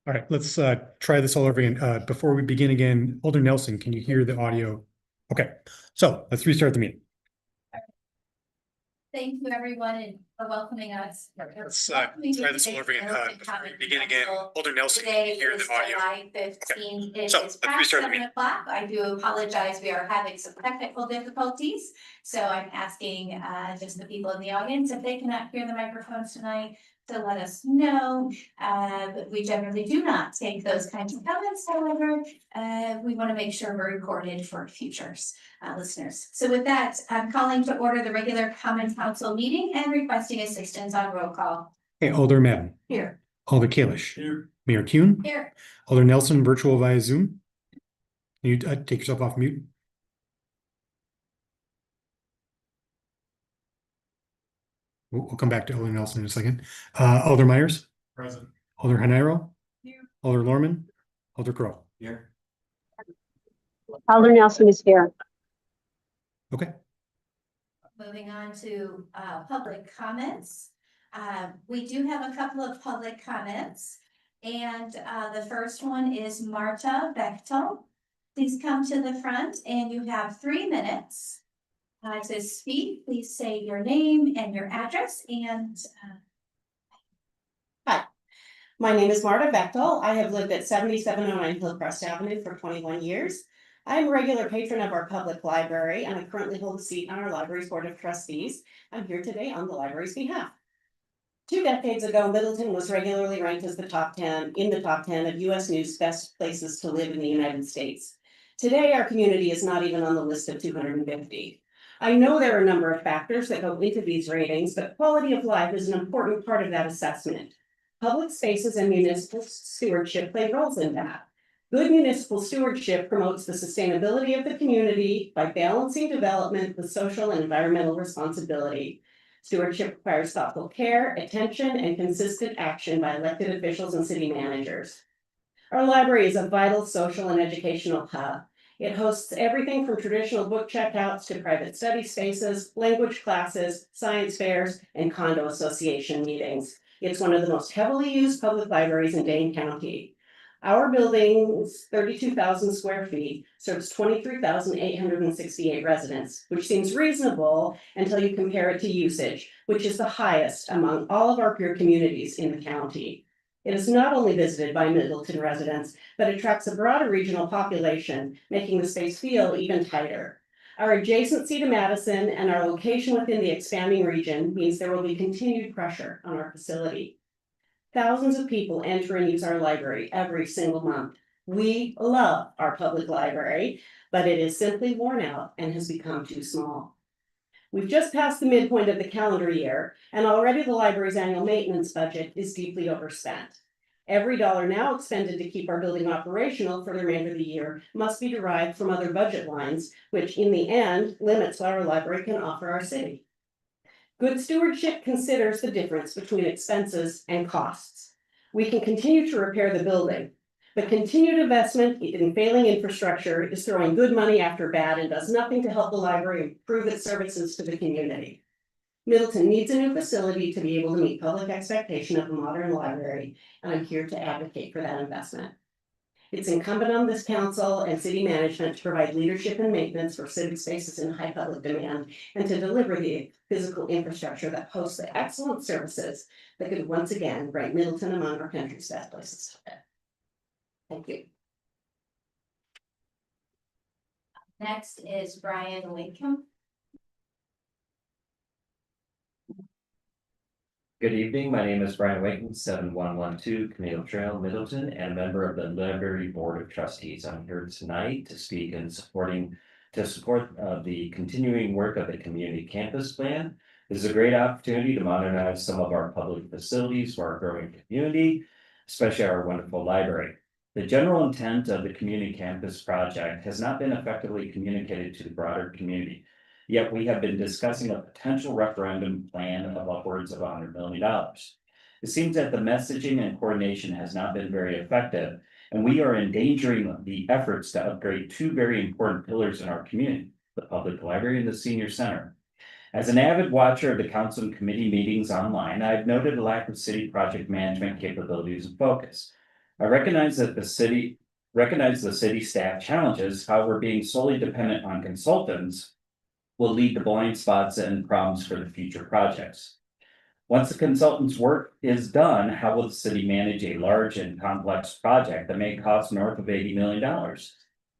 All right, let's try this all over again. Before we begin again, Alder Nelson, can you hear the audio? Okay, so let's restart the meeting. Thank you, everyone, and for welcoming us. Let's try this all over again. Before we begin again, Alder Nelson, can you hear the audio? July 15th. Okay. So let's restart the meeting. 7 o'clock. I do apologize. We are having some technical difficulties. So I'm asking just the people in the audience if they cannot hear the microphones tonight to let us know. But we generally do not take those kinds of comments. However, we want to make sure we're recorded for future listeners. So with that, I'm calling to order the regular Common Council meeting and requesting assistance on roll call. Hey, Alder Madden. Here. Alder Kalish. Here. Mayor Kuhn. Here. Alder Nelson, virtual via Zoom. Can you take yourself off mute? We'll come back to Alder Nelson in a second. Alder Myers. Present. Alder Hanero. Here. Alder Lorman. Alder Crow. Here. Alder Nelson is here. Okay. Moving on to public comments. We do have a couple of public comments. And the first one is Marta Bechtel. Please come to the front and you have 3 minutes to speak. Please say your name and your address and Hi, my name is Marta Bechtel. I have lived at 7709 Hillcrest Avenue for 21 years. I'm a regular patron of our public library and I currently hold a seat on our library's board of trustees. I'm here today on the library's behalf. 2 decades ago, Middleton was regularly ranked as the top 10 of US News best places to live in the United States. Today, our community is not even on the list of 250. I know there are a number of factors that go into these ratings, but quality of life is an important part of that assessment. Public spaces and municipal stewardship play roles in that. Good municipal stewardship promotes the sustainability of the community by balancing development with social and environmental responsibility. Stewardship requires thoughtful care, attention, and consistent action by elected officials and city managers. Our library is a vital social and educational hub. It hosts everything from traditional book checkouts to private study spaces, language classes, science fairs, and condo association meetings. It's one of the most heavily used public libraries in Dane County. Our building's 32,000 square feet serves 23,868 residents, which seems reasonable until you compare it to usage, which is the highest among all of our peer communities in the county. It is not only visited by Middleton residents, but attracts a broader regional population, making the space feel even tighter. Our adjacency to Madison and our location within the expanding region means there will be continued pressure on our facility. Thousands of people enter and use our library every single month. We love our public library, but it is simply worn out and has become too small. We've just passed the midpoint of the calendar year, and already the library's annual maintenance budget is deeply overspent. Every dollar now expended to keep our building operational for the remainder of the year must be derived from other budget lines, which in the end limits what our library can offer our city. Good stewardship considers the difference between expenses and costs. We can continue to repair the building, but continued investment in failing infrastructure is throwing good money after bad and does nothing to help the library improve its services to the community. Middleton needs a new facility to be able to meet public expectation of a modern library, and I'm here to advocate for that investment. It's incumbent on this council and city management to provide leadership and maintenance for civic spaces in high public demand and to deliver the physical infrastructure that hosts the excellent services that could once again rank Middleton among our country's best places to live. Thank you. Next is Brian Wakeham. Good evening, my name is Brian Wakeham, 7112 Camino Trail, Middleton, and a member of the Library Board of Trustees. I'm here tonight to speak in support the continuing work of the Community Campus Plan. This is a great opportunity to modernize some of our public facilities for our growing community, especially our wonderful library. The general intent of the Community Campus Project has not been effectively communicated to the broader community. Yet we have been discussing a potential referendum plan of upwards of $100 million. It seems that the messaging and coordination has not been very effective, and we are endangering the efforts to upgrade two very important pillars in our community, the public library and the senior center. As an avid watcher of the council and committee meetings online, I've noted a lack of city project management capabilities and focus. I recognize the city staff challenges, however, being solely dependent on consultants will lead to blind spots and problems for the future projects. Once the consultant's work is done, how will the city manage a large and complex project that may cost north of $80 million?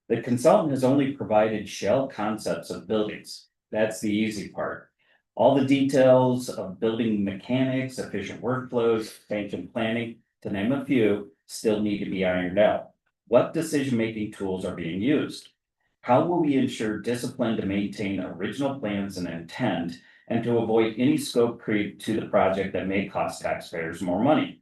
The consultant has only provided shell concepts of buildings. That's the easy part. All the details of building mechanics, efficient workflows, expansion planning, to name a few, still need to be ironed out. What decision-making tools are being used? How will we ensure discipline to maintain original plans and intent and to avoid any scope creep to the project that may cost taxpayers more money?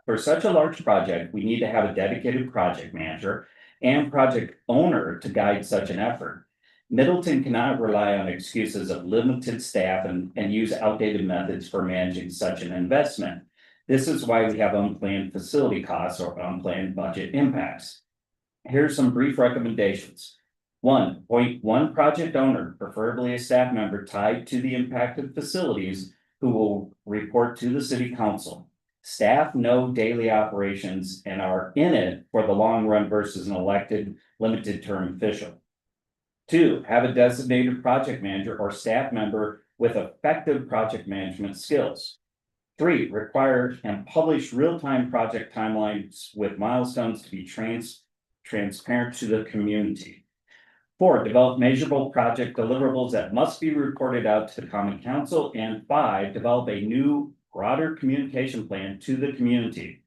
For such a large project, we need to have a dedicated project manager and project owner to guide such an effort. Middleton cannot rely on excuses of limited staff and use outdated methods for managing such an investment. This is why we have unplanned facility costs or unplanned budget impacts. Here's some brief recommendations. 1. Project owner, preferably a staff member tied to the impacted facilities, who will report to the city council. Staff know daily operations and are in it for the long run versus an elected limited term official. 2. Have a designated project manager or staff member with effective project management skills. 3. Require and publish real-time project timelines with milestones to be transparent to the community. 4. Develop measurable project deliverables that must be reported out to the Common Council. And 5. Develop a new, broader communication plan to the community.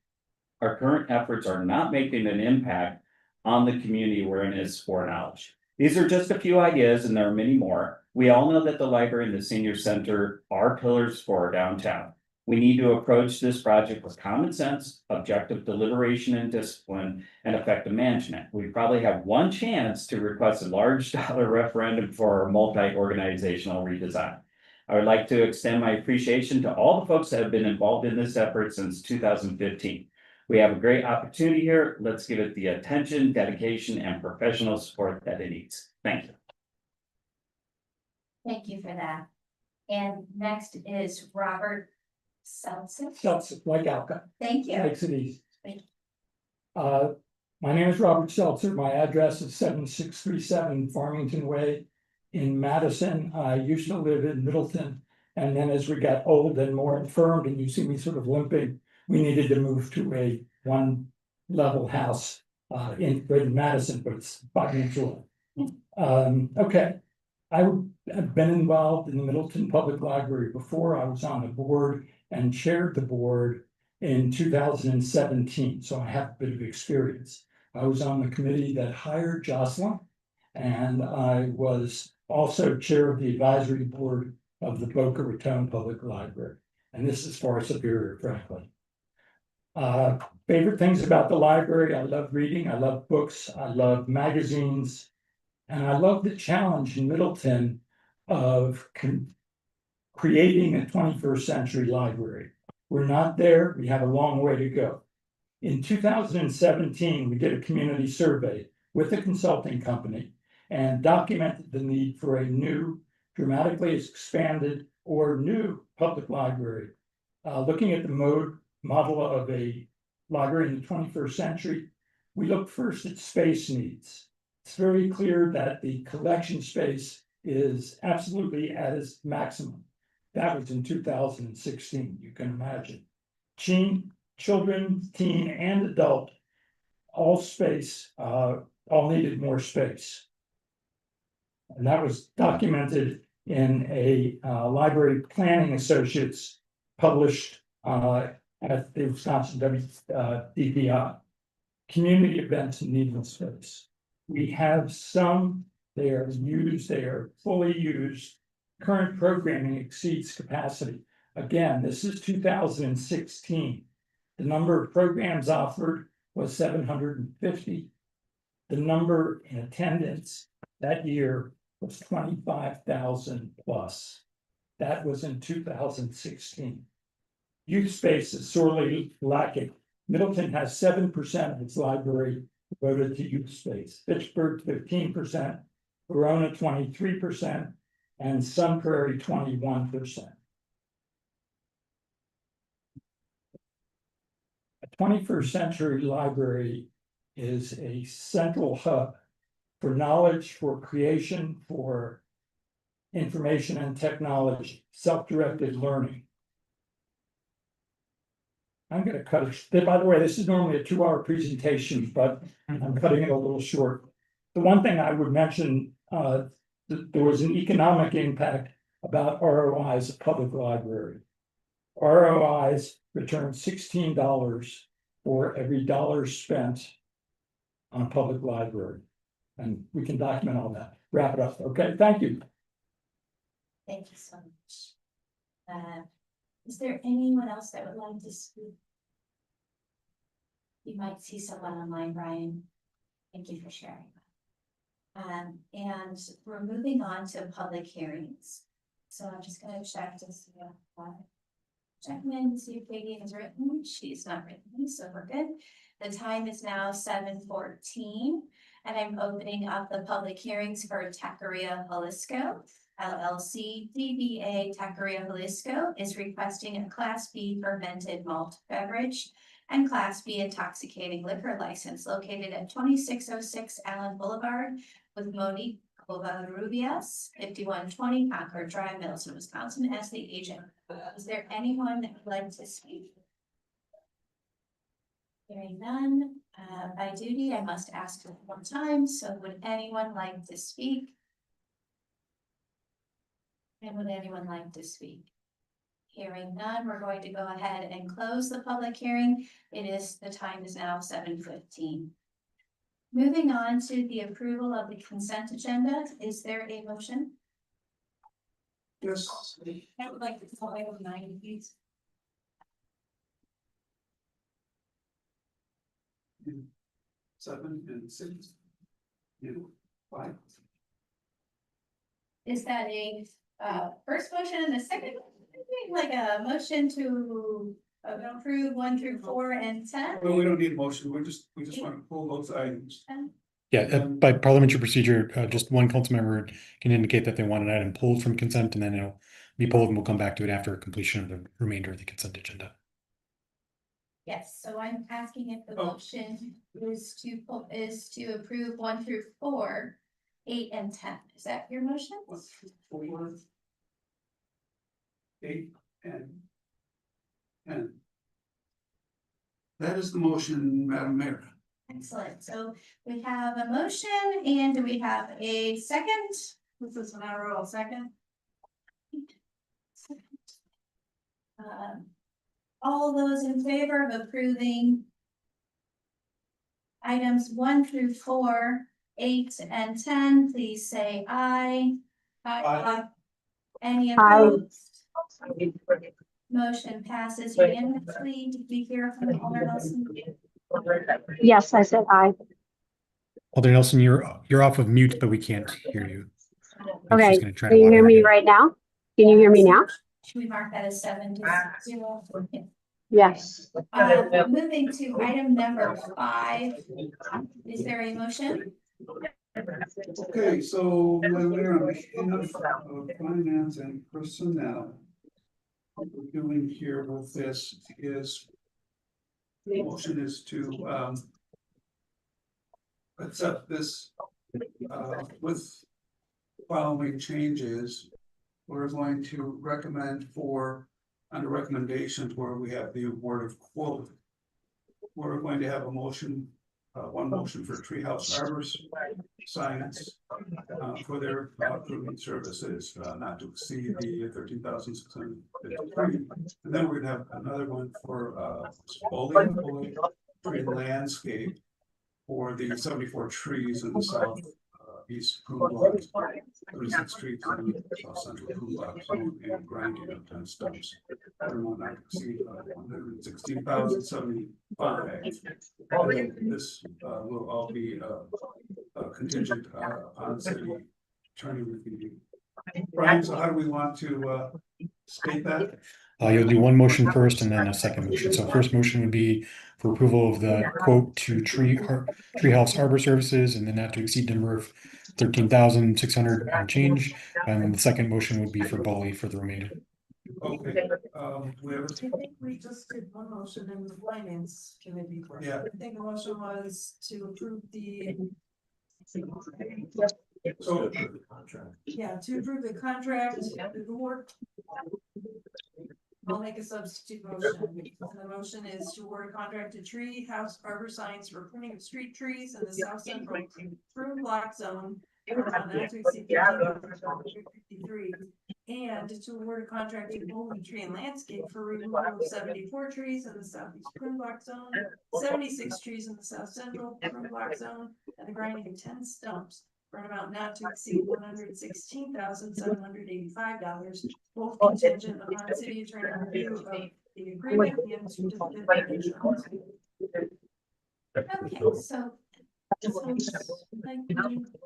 Our current efforts are not making an impact on the community awareness or knowledge. These are just a few ideas, and there are many more. We all know that the library and the senior center are pillars for our downtown. We need to approach this project with common sense, objective deliberation and discipline, and effective management. We probably have one chance to request a large dollar referendum for our multi-organizational redesign. I would like to extend my appreciation to all the folks that have been involved in this effort since 2015. We have a great opportunity here. Let's give it the attention, dedication, and professional support that it needs. Thank you. Thank you for that. And next is Robert Seltzer. Seltzer, like Alka, Thank you. makes it easy. My name is Robert Seltzer. My address is 7637 Farmington Way in Madison. I used to live in Middleton. And then as we got old and more infirmed, and you see me sort of limping, we needed to move to a one level house in Madison, but it's 5 minutes away. Okay. I've been involved in the Middleton Public Library before. I was on the board and chaired the board in 2017, so I have a bit of experience. I was on the committee that hired Jocelyn, and I was also chair of the advisory board of the Boca Raton Public Library, and this is far superior, frankly. Favorite things about the library: I love reading, I love books, I love magazines, and I love the challenge in Middleton of creating a 21st century library. We're not there, we have a long way to go. In 2017, we did a community survey with a consulting company and documented the need for a new, dramatically expanded or new public library. Looking at the model of a library in the 21st century, we looked first at space needs. It's very clear that the collection space is absolutely at its maximum. That was in 2016, you can imagine. Children, teen, and adult, all needed more space. And that was documented in a Library Planning Associates published at the Wisconsin DPI. Community events need more space. We have some, they are fully used. Current programming exceeds capacity. Again, this is 2016. The number of programs offered was 750. The number in attendance that year was 25,000 plus. That was in 2016. Youth space is sorely lacking. Middleton has 7% of its library devoted to youth space. Fitchburg 15%, Verona 23%, and Sun Prairie 21%. A 21st century library is a central hub for knowledge, for creation, for information and technology, self-directed learning. I'm going to cut it. By the way, this is normally a 2-hour presentation, but I'm cutting it a little short. The one thing I would mention, there was an economic impact about ROIs of public library. ROIs return $16 for every dollar spent on a public library. And we can document all that. Wrap it up. Okay, thank you. Thank you so much. Is there anyone else that would like to speak? You might see someone online, Brian. Thank you for sharing. And we're moving on to public hearings. So I'm just going to check to see if Katie has written. She's not written, so we're good. The time is now 7:14, and I'm opening up the public hearings for Taqueria Jalisco. LLC DBA Taqueria Jalisco is requesting a Class B fermented malt beverage and Class B intoxicating liquor license located at 2606 Allen Boulevard with Monique Covarrubias, 5120 Concord Drive, Middleton, Wisconsin, as the agent. Is there anyone that would like to speak? Hearing none, by duty, I must ask one time. So would anyone like to speak? And would anyone like to speak? Hearing none, we're going to go ahead and close the public hearing. The time is now 7:15. Moving on to the approval of the consent agenda. Is there a motion? Yes. I would like to call item 9, please. And 7 and 6. And 5. Is that a first motion and a second? Like a motion to approve 1 through 4 and 10? Well, we don't need a motion. We just want to pull those items. Yeah, by parliamentary procedure, just one council member can indicate that they want an item pulled from consent, and then it'll be pulled and we'll come back to it after completion of the remainder of the consent agenda. Yes, so I'm asking if the Oh. motion is to approve 1 through 4, 8 and 10. Is that your motion? 1 through 4, 8 and 10. That is the motion, Madam Mayor. Excellent. So we have a motion and do we have a second? This is an roll second. All those in favor of approving items 1 through 4, 8 and 10, please say aye. Aye. Any Aye. opposed? Motion passes unanimously. Did we hear from Alder Nelson? Yes, I said aye. Alder Nelson, you're off of mute, but we can't hear you. I think Okay, she's gonna try can to you log hear in me again. right now? Can you hear me now? Should we mark that as 7-0? Yes. Moving to item number 5. Is there a motion? Okay, so when we're on behalf of finance and personnel, what we're doing here with this is the motion is to accept this with following changes. We're going to recommend for under recommendations where we have the word of quote. We're going to have a motion, one motion for Treehouse Arbors Science for their pruning services, not to exceed the 13,653. And then we're gonna have another one for foliage tree and landscape for the 74 trees in the south east prune blocks, 36 trees in the south central prune block zone, and grinding of 10 stumps. Everyone not to exceed 116,075. And this will all be contingent on city attorney review. Brian, so how do we want to state that? You'll do one motion first and then a second motion. So first motion would be for approval of the quote to Treehouse Arbor Services and the not to exceed number of 13,600 and change. And then the second motion would be for Bolly for the remainder. Okay, we have, I think we just did one motion in the finance committee. Yeah. I think the motion was to approve the, so yeah, to approve the contract, the work. I'll make a substitute motion, and the motion is to award a contract to Tree House Arbor Science for pruning of street trees in the south central prune block zone. Not to exceed 13,553, and to award a contract to Bowling Tree and Landscape for removal of 74 trees in the southeast prune block zone, 76 trees in the south central prune block zone, and the grinding of 10 stumps for an amount not to exceed $116,785, both contingent upon city attorney review of the agreement and certificate of insurance. Okay, so like we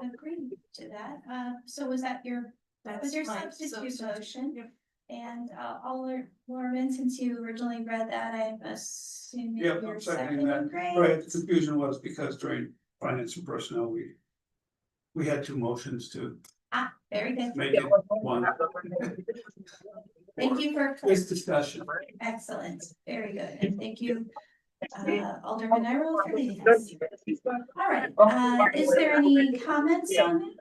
agree to that. So was that your, was your my substitute motion? Yep. And Alder Lorman, since you originally read that, I'm assuming yeah, you're I'm seconding seconding, that. great. Right, the confusion was because during finance and personnel, we had two motions to Ah, very good. make it one. Thank you for, This discussion. excellent, very good, and thank you, Alderman Iroh for leading us. All right, is there any comments on it?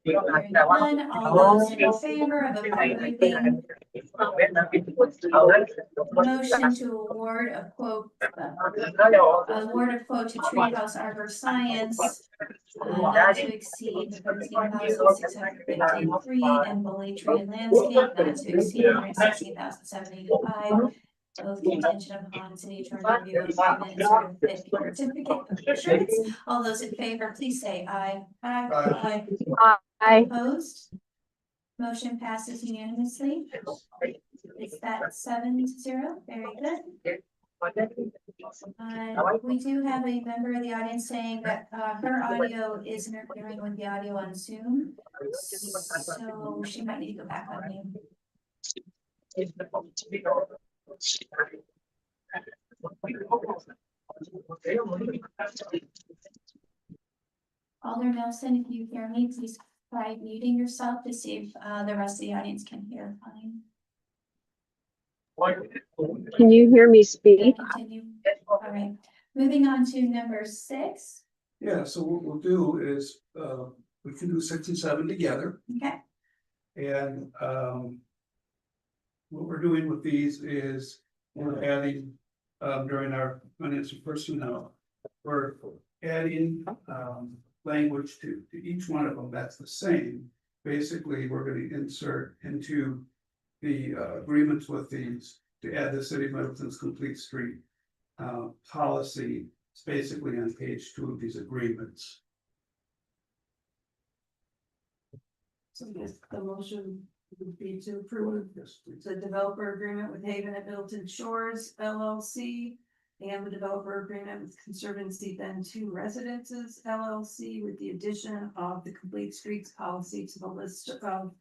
Hearing none, all those in favor of approving motion to award a quote, award a quote to Treehouse Arbor Science, not to exceed 13,653, and Bully Tree and Landscape not to exceed 116,785. Both contingent upon city attorney review of agreement and certificate of insurance. All those in favor, please say aye. Aye. Aye. Opposed? Motion passes unanimously. Is that 7-0? Very good. We do have a member of the audience saying that her audio is interfering with the audio on Zoom. So she might need to go back on mute. Alder Nelson, if you hear me, please try muting yourself to see if the rest of the audience can hear fine. Can you hear me Can I speak? continue? All right, moving on to number 6. Yeah, so what we'll do is, we can do 6 and 7 together. Okay, And what we're doing with these is we're adding, during our financial personnel, we're adding language to each one of them that's the same. Basically, we're gonna insert into the agreements with these to add the city of Middleton's complete street policy. It's basically on page 2 of these agreements. So yes, the motion would be to approve Yes, please. the developer agreement with Haven at Middleton Shores LLC. And the developer agreement with Conservancy Then Two Residences LLC with the addition of the complete streets policy to the list of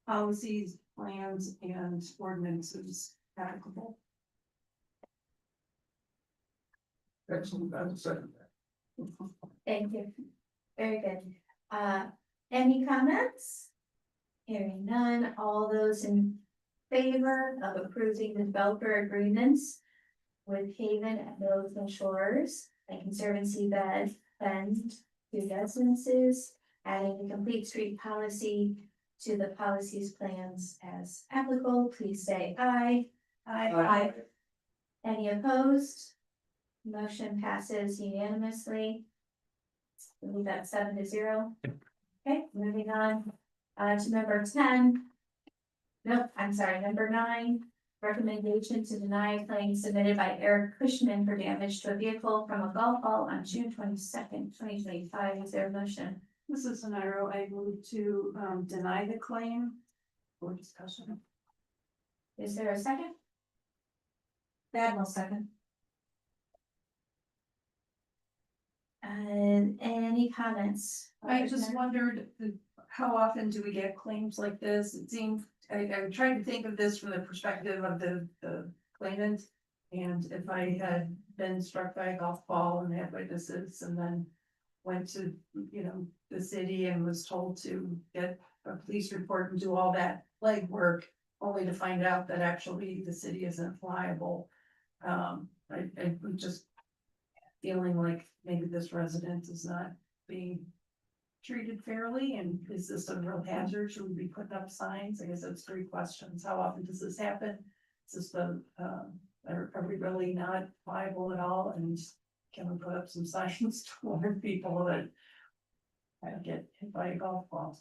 policies, plans, and ordinances applicable. Excellent, I will second that. thank you. Very good. Any comments? Hearing none, all those in favor of approving the developer agreements with Haven at Middleton Shores and Conservancy Bend to residences, adding the complete street policy to the policies plans as applicable, please say aye. Aye. Any opposed? Motion passes unanimously. We got 7-0. Okay, moving on to number 10. Nope, I'm sorry, number 9. Recommendation to deny a claim submitted by Eric Cushman for damage to a vehicle from a golf ball on June 22nd, 2025. Is there a motion? This is an arrow. I move to deny the claim for discussion. Is there a second? Admiral second. And any comments? I just wondered, how often do we get claims like this? It seemed, I'm trying to think of this from the perspective of the claimant. And if I had been struck by a golf ball and had witnesses and then went to, the city and was told to get a police report and do all that legwork, only to find out that actually the city isn't liable. I'm just feeling like maybe this resident is not being treated fairly, and is this a real hazard? Should we be putting up signs? I guess that's 3 questions. How often does this happen? Is this are we really not liable at all? And can we put up some signs to warn people that get hit by a golf ball?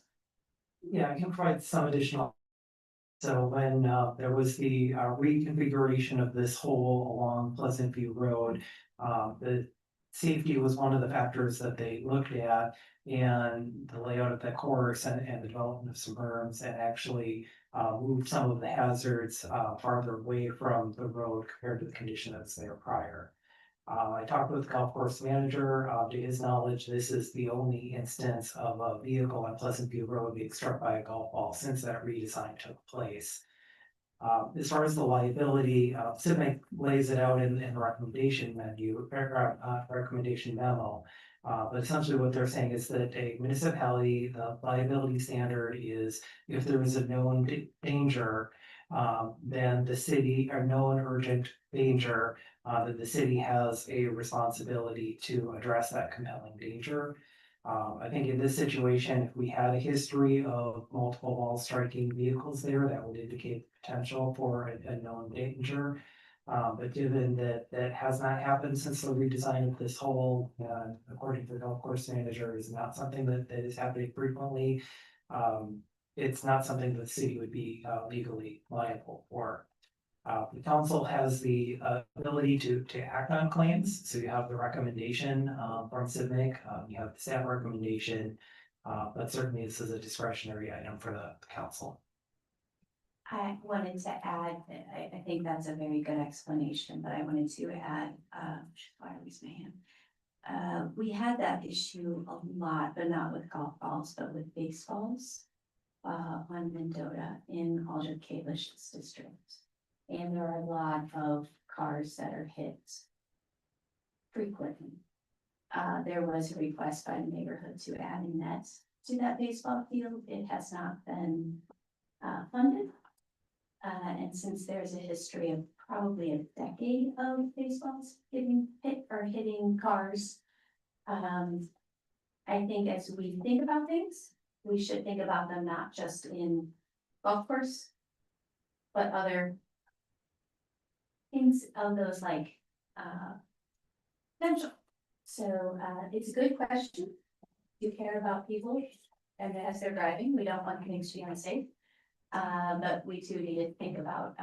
Yeah, I can provide some additional. So when there was the reconfiguration of this hole along Pleasant View Road, the safety was one of the factors that they looked at, and the layout of the course and the development of some berms, and actually moved some of the hazards farther away from the road compared to the condition that's there prior. I talked with the golf course manager. To his knowledge, this is the only instance of a vehicle on Pleasant View Road being struck by a golf ball since that redesign took place. As far as the liability, CIVMAC lays it out in the recommendation recommendation memo. But essentially what they're saying is that a municipality, the liability standard is if there is a known danger, then the city, or known urgent danger, that the city has a responsibility to address that compelling danger. I think in this situation, if we had a history of multiple ball striking vehicles there, that would indicate potential for a known danger. But given that that has not happened since the redesign of this hole, according to the golf course manager, is not something that is happening frequently. It's not something that the city would be legally liable for. The council has the ability to act on claims. So you have the recommendation from CIVMAC, you have the staff recommendation, but certainly this is a discretionary item for the council. I wanted to add, I think that's a very good explanation, but I wanted to add, why I raised my hand. We had that issue a lot, but not with golf balls, but with baseballs on Mendota in Aldrich Kalish's district. And there are a lot of cars that are hit frequently. There was a request by the neighborhood to add a net to that baseball field. It has not been funded. And since there's a history of probably a decade of baseballs hitting cars. I think as we think about things, we should think about them not just in golf course, but other things of those like, potential. So, it's a good question. You care about people and as they're driving, we don't want things to be unsafe. But we do need to think about,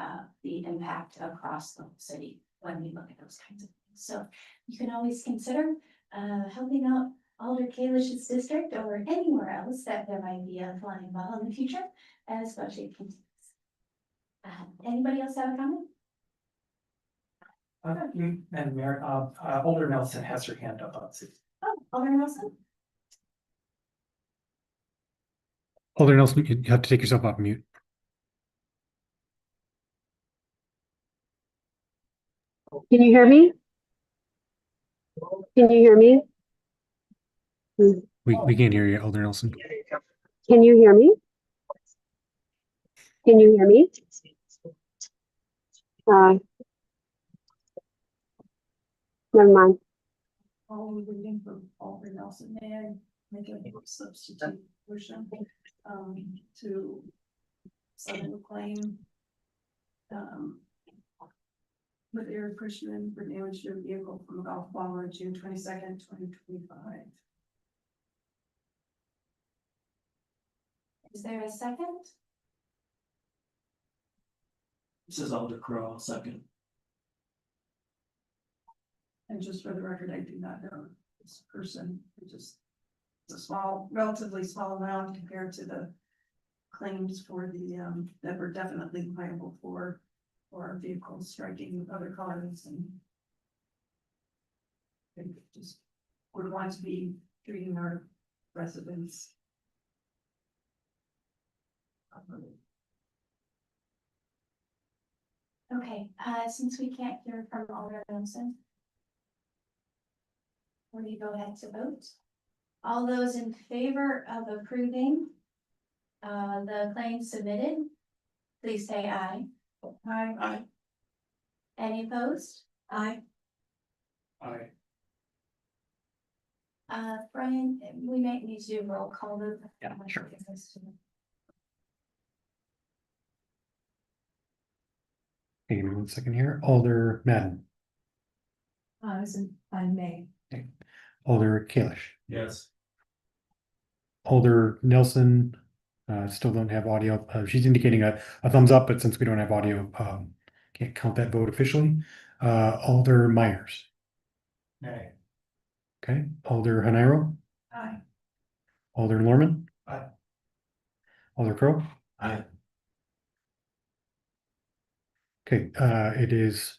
the impact across the whole city when we look at those kinds of things. So you can always consider, helping out Alder Kalish's district or anywhere else that there might be a flying ball in the future as budget continues. Anybody else have a comment? And Mayor, Alder Nelson has her hand up on Zoom. Oh, Alder Nelson? Alder Nelson, you have to take yourself off mute. Can you hear me? Can you hear me? We can't hear you, Alder Nelson. Can you hear me? Can you hear me? Never mind. While we're waiting for Alder Nelson, may I make a substitute motion, to settle the claim, with Eric Christian for damage to a vehicle from a golf ball on June 22nd, 2025. Is there a second? This is Alder Crowe, second. And just for the record, I do not know this person, it's a small, relatively small amount compared to the claims for the, that we're definitely liable for vehicles striking other cars and I just would want to be treating our residents. Okay, since we can't hear from Alder Nelson. Will you go ahead to vote? All those in favor of approving the claim submitted, please say aye. Aye. Any opposed? Aye. Aye. Brian, we might need to do a roll call vote. Yeah, sure. Give me 1 second here. Alder Madden, I may. Alder Kalish, Yes. Alder Nelson. Still don't have audio. She's indicating a thumbs up, but since we don't have audio, can't count that vote officially. Alder Myers. Nay. Okay, Alder Hanairo, Aye. Alder Norman. Aye. Alder Crowe. Aye. Okay, it is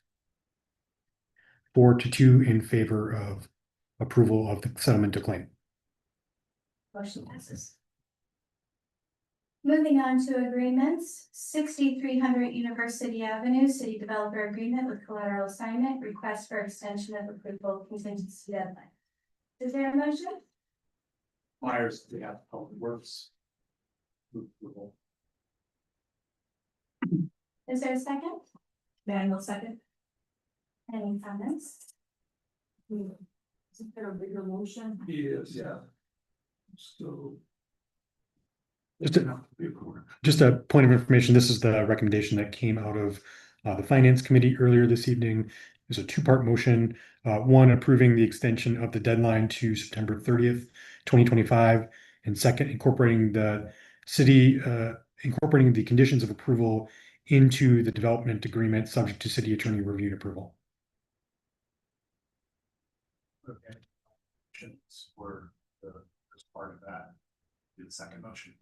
4-2 in favor of approval of the settlement to claim. Motion passes. Moving on to agreements, 6300 University Avenue, City Developer Agreement with Collateral Assignment, request for extension of approval contingency deadline. Is there a motion? Myers, they have public works. Approval. Is there a second? Manuel second. Any comments? Is there a bigger motion? Yes, yeah. So. Just a point of information, this is the recommendation that came out of the Finance Committee earlier this evening. There's a two-part motion, one approving the extension of the deadline to September 30th, 2025, and second, incorporating the city, incorporating the conditions of approval into the development agreement subject to city attorney review and approval. Okay. For the, as part of that, the second motion.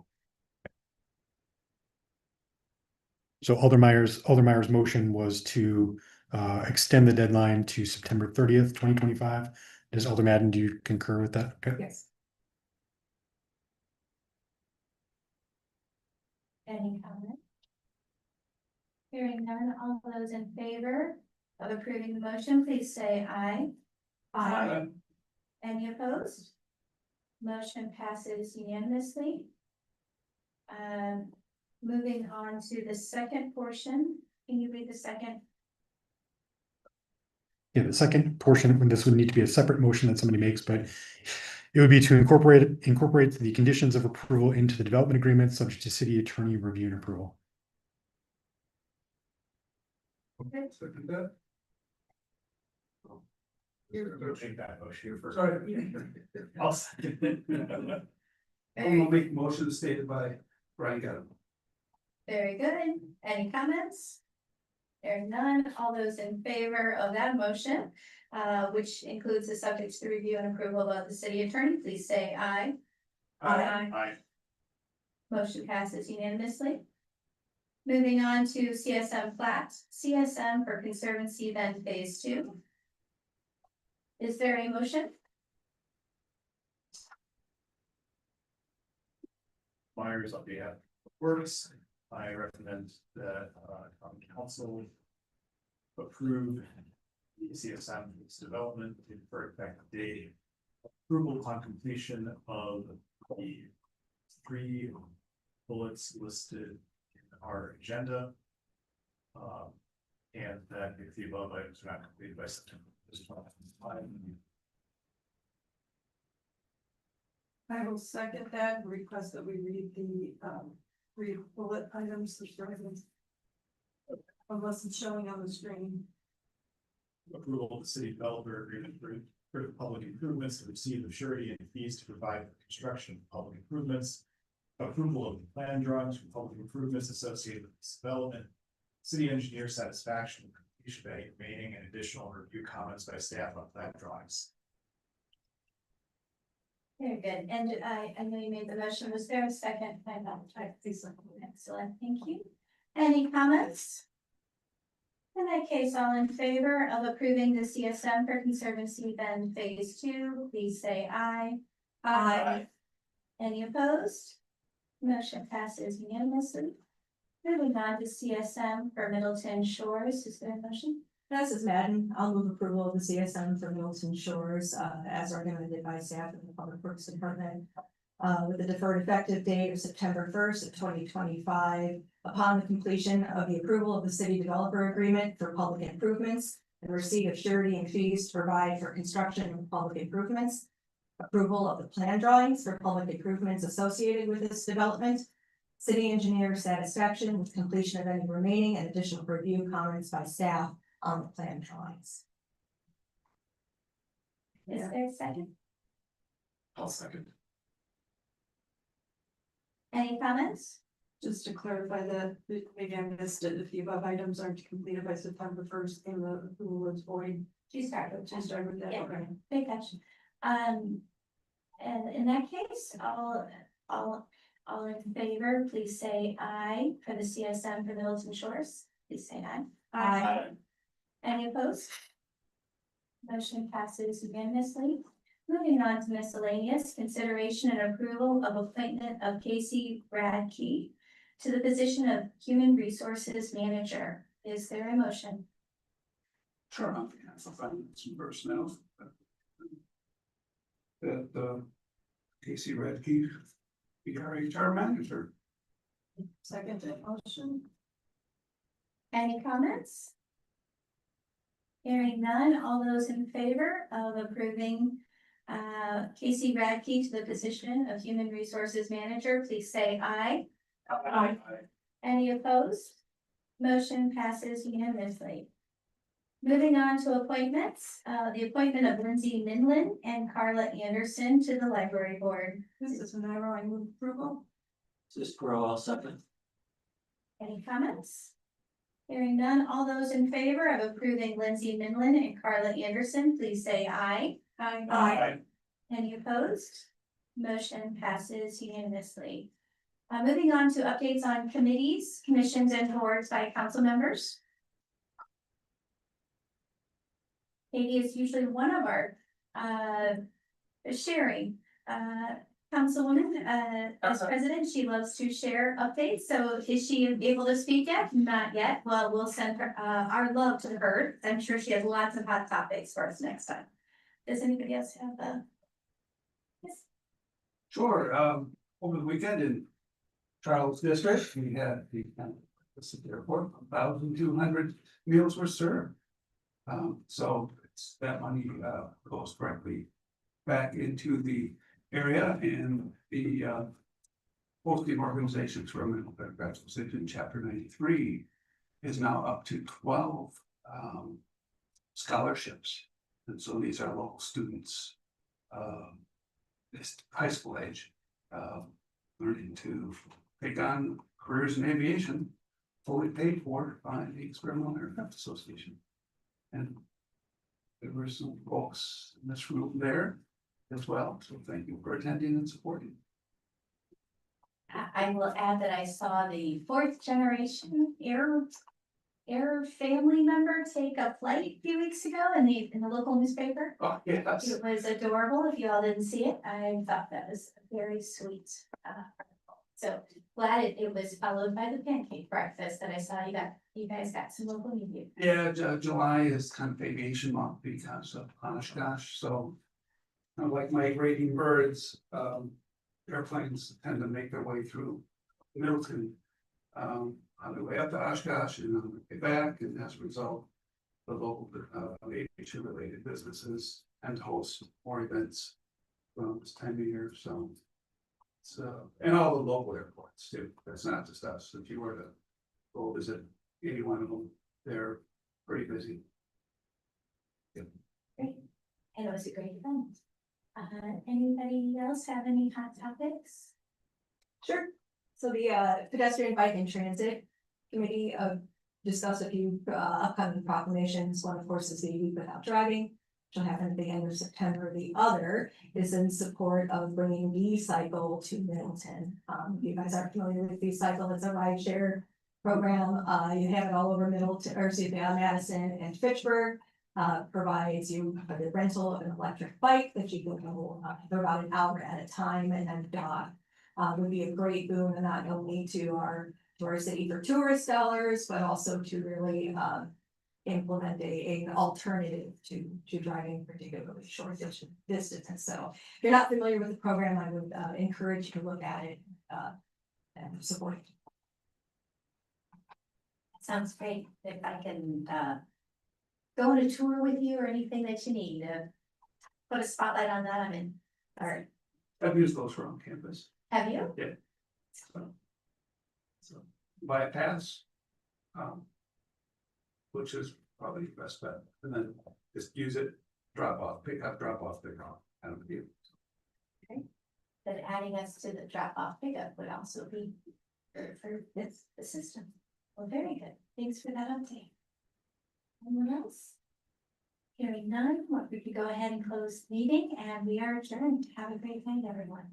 So Alder Myers' motion was to extend the deadline to September 30th, 2025. Does Alder Madden, do you concur with that? Okay. Yes. Any comment? Hearing none, all those in favor of approving the motion, please say aye. Aye. Any opposed? Motion passes unanimously. Moving on to the second portion, can you read the second? Yeah, the second portion, this would need to be a separate motion that somebody makes, but it would be to incorporate the conditions of approval into the development agreement, subject to city attorney review and approval. Second that. Go take that motion first. Sorry. I'll second it. I'll make motion stated by Brian Gavin. Very good. Any comments? There are none. All those in favor of that motion, which includes the subject to review and approval of the city attorney, please say aye. Aye. Motion passes unanimously. Moving on to CSM plat, CSM for Conservancy Bend Phase 2. Is there a motion? Myers on behalf of Works, I recommend that common council approve the CSM for its development for effective date. Approval upon completion of the 3 bullets listed in our agenda. And that if the above items are not completed by September 2025. I will second that, and request that we read the, 3 bullet items, unless it's showing on the screen. Approval of the city developer agreement for public improvements to receive the surety and fees to provide for construction of public improvements. Approval of the plan drawings for public improvements associated with this development. City engineer satisfaction with completion of any remaining and additional review comments by staff on plan drawings. Very good. And I know you made the motion. Was there a second? Excellent. Thank you. Any comments? In that case, all in favor of approving the CSM for Conservancy Bend Phase 2, please say aye. Aye. Any opposed? Motion passes unanimously. Moving on to CSM for Middleton Shores, is there a motion? This is Madden. I'll move approval of the CSM for Middleton Shores, as recommended by staff in the Public Works Department. With the deferred effective date of September 1st of 2025, upon the completion of the approval of the city developer agreement for public improvements, and receipt of surety and fees to provide for construction of public improvements, approval of the plan drawings for public improvements associated with this development, city engineer satisfaction with completion of any remaining and additional review comments by staff on the plan drawings. Is there a second? I'll second. Any comments? Just to clarify that, maybe I missed it, if the above items aren't completed by September 1st and the approval is void. To start with. To start with that, Yeah. okay. Good catch. And in that case, all in favor, please say aye for the CSM for Middleton Shores. Please say aye. Aye. Any opposed? Motion passes unanimously. Moving on to miscellaneous, consideration and approval of appointment of Casey Radke to the position of Human Resources Manager. Is there a motion? Sure, on behalf of finance and personnel. That Casey Radke be our HR manager. Second motion. Any comments? Hearing none, all those in favor of approving Casey Radke to the position of Human Resources Manager, please say aye. Aye. Any opposed? Motion passes unanimously. Moving on to appointments, the appointment of Lindsay Minlin and Carla Anderson to the Library Board. This is an arrow, I move approval. Just grow all second. Any comments? Hearing none, all those in favor of approving Lindsay Minlin and Carla Anderson, please say aye. Aye. Any opposed? Motion passes unanimously. Moving on to updates on committees, commissions, and boards by council members. Katie is usually one of our sharing councilwoman. As president, she loves to share updates. So is she able to speak yet? Not yet. Well, we'll send her our love to her. I'm sure she has lots of hot topics for us next time. Does anybody else have Yes. Sure, over the weekend in Charles District, we had the airport, 1,200 meals were served. So it's, that money goes directly back into the area, and the hosting organizations for Middleton in Chapter 93 is now up to 12 scholarships. And so these are local students, this high school age, learning to take on careers in aviation, fully paid for by the Experimental Aircraft Association. And there were some folks in this room there as well, so thank you for attending and supporting. I will add that I saw the fourth generation Air family member take a flight a few weeks ago in the local newspaper. Oh, yes. It was adorable. If you all didn't see it, I thought that was very sweet. So glad it was followed by the pancake breakfast that I saw you guys got some local media. Yeah, July is kind of aviation month because of Oshkosh, so like migrating birds, airplanes tend to make their way through Middleton on the way up to Oshkosh and on the way back, and as a result, the local aviation related businesses and host more events this time of year, so. So, and all the local airports too, that's not just us, if you were to go visit any one of them, they're pretty busy. Great. And it was a great event. Anybody else have any hot topics? Sure. So the pedestrian bike and transit committee discussed a few upcoming proclamations. One, of course, is the Week Without Driving, which will happen at the end of September. The other is in support of bringing V-Cycle to Middleton. If you guys aren't familiar with V-Cycle, it's a rideshare program. You have it all over Middleton, or excuse me, Madison and Fitchburg. Provides you the rental of an electric bike that you can go for about an hour at a time and then dock. Would be a great boon, and not only to our city for tourist dollars, but also to really implement an alternative to driving particularly short distances. So if you're not familiar with the program, I would encourage you to look at it and support it. Sounds great. If I can go on a tour with you or anything that you need, put a spotlight on that, I'm in. All right. I've used those around campus. Have you? So buy a pass, which is probably the best bet, and then just use it, drop off, pick up, kind of deal. That adding us to the drop off pickup would also be good for this, the system. Well, very good. Thanks for that update. Anyone else? Hearing none, we could go ahead and close the meeting, and we are adjourned. Have a great night, everyone.